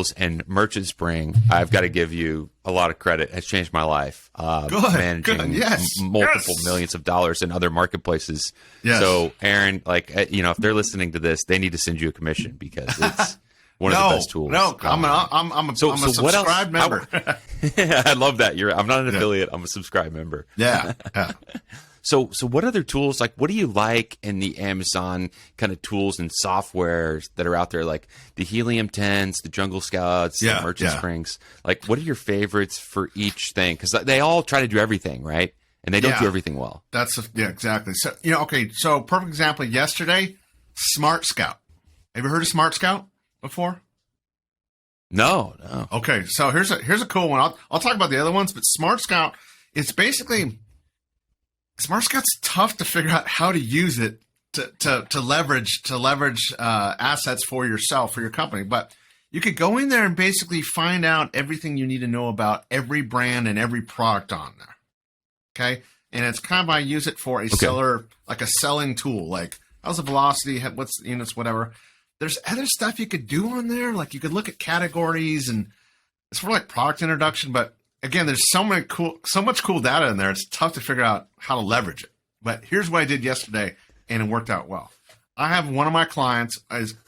tools, and Merchant Spring, I've got to give you a lot of credit. Has changed my life. Managing multiple millions of dollars in other marketplaces. Yes. So, Aaron, like, if they're listening to this, they need to send you a commission because it's one of the best tools. No, I'm a subscribed member. I love that. I'm not an affiliate. I'm a subscribed member. Yeah. So what other tools, like, what do you like in the Amazon kind of tools and softwares that are out there, like the Helium 10s, the Jungle Scouts, the Merchant Springs? Like, what are your favorites for each thing? Because they all try to do everything, right? And they don't do everything well. Exactly. So, so perfect example yesterday, Smart Scout. Have you heard of Smart Scout before? No. Okay, so here's a cool one. I'll talk about the other ones, but Smart Scout, it's basically... Smart Scout's tough to figure out how to use it to leverage assets for yourself, for your company. But you could go in there and basically find out everything you need to know about every brand and every product on there. Okay, and it's kind of I use it for a seller, like a selling tool. Like how's the velocity, what's the units, whatever. There's other stuff you could do on there, like you could look at categories, and it's for like product introduction, but again, there's so much cool data in there. It's tough to figure out how to leverage it. But here's what I did yesterday, and it worked out well. I have one of my clients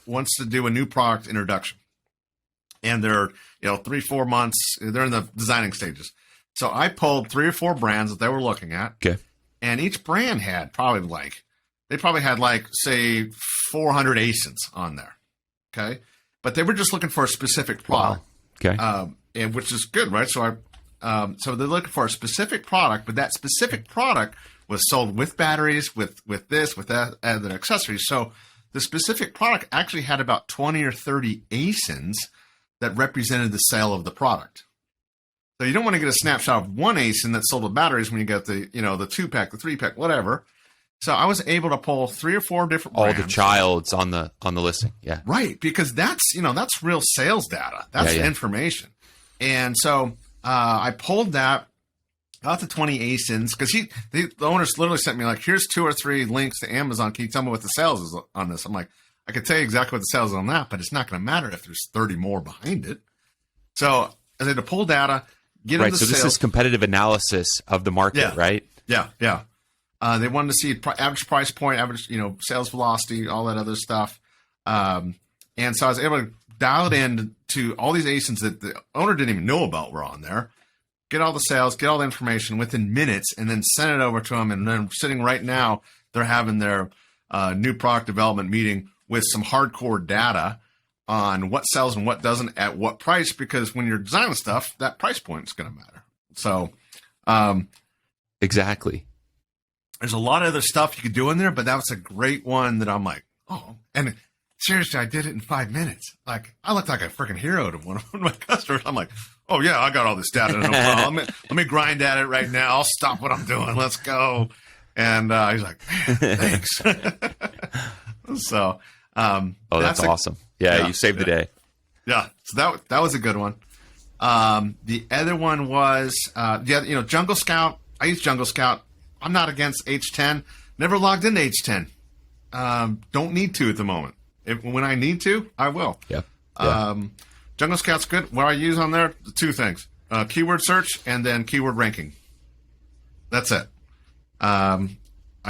wants to do a new product introduction, and they're 3-4 months. They're in the designing stages. So I pulled 3 or 4 brands that they were looking at, and each brand had probably say 400 ASINs on there. Okay, but they were just looking for a specific product. Wow. Okay, and which is good, right? So they're looking for a specific product, but that specific product was sold with batteries, with that, and the accessories. So the specific product actually had about 20 or 30 ASINs that represented the sale of the product. So you don't want to get a snapshot of one ASIN that sold with batteries when you get the 2-pack, the 3-pack, whatever. So I was able to pull 3 or 4 different brands. All the childs on the listing, yeah. Right, because that's real sales data. That's the information. And so I pulled that, got the 20 ASINs, because the owners literally sent me like, here's 2 or 3 links to Amazon. Can you tell me what the sales is on this? I'm like, I can tell you exactly what the sales is on that, but it's not going to matter if there's 30 more behind it. So I had to pull data, get into so sales. This is competitive analysis of the market, right? Yeah. They wanted to see average price point, average sales velocity, all that other stuff. And so I was able to dial it in to all these ASINs that the owner didn't even know about were on there, get all the sales, get all the information within minutes, and then send it over to them. And then sitting right now, they're having their new product development meeting with some hardcore data on what sells and what doesn't at what price, because when you're designing stuff, that price point is going to matter. So exactly. There's a lot of other stuff you could do in there, but that was a great one that I'm like, oh, and seriously, I did it in 5 minutes. Like, I looked like a freaking hero to one of my customers. I'm like, oh, yeah, I got all this data. No problem. Let me grind at it right now. I'll stop what I'm doing. Let's go. And he's like, man, thanks. So, that's awesome. Yeah, you saved the day. Yeah, so that was a good one. The other one was, Jungle Scout. I use Jungle Scout. I'm not against H10. Never logged into H10. Don't need to at the moment. When I need to, I will. Yeah. Jungle Scout's good. What I use on there, 2 things: keyword search and then keyword ranking. That's it. I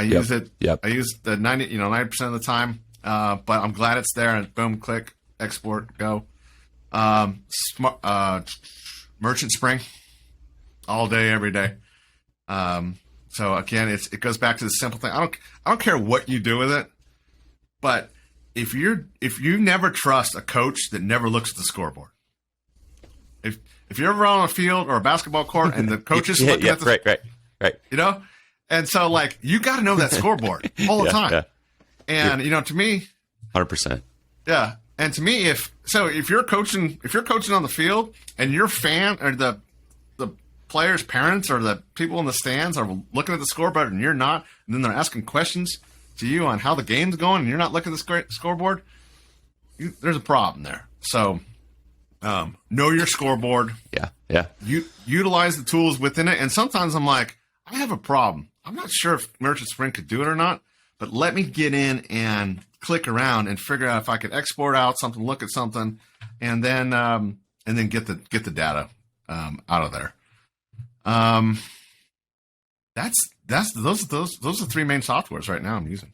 use it. Yep. I use the 90% of the time. But I'm glad it's there. And boom, click, export, go. Merchant Spring, all day, every day. So again, it goes back to the simple thing. I don't care what you do with it, but if you never trust a coach that never looks at the scoreboard, if you're ever on a field or a basketball court and the coach is looking at the right, and so like you got to know that scoreboard all the time, and to me, 100%, yeah, and to me, if you're coaching on the field and your fan or the players' parents or the people in the stands are looking at the scoreboard and you're not, and then they're asking questions to you on how the game's going and you're not looking at the scoreboard, there's a problem there. So know your scoreboard. Yeah. Utilize the tools within it. And sometimes I'm like, I have a problem. I'm not sure if Merchant Spring could do it or not, but let me get in and click around and figure out if I could export out something, look at something, and then get the data out of there. Those are the three main softwares right now I'm using.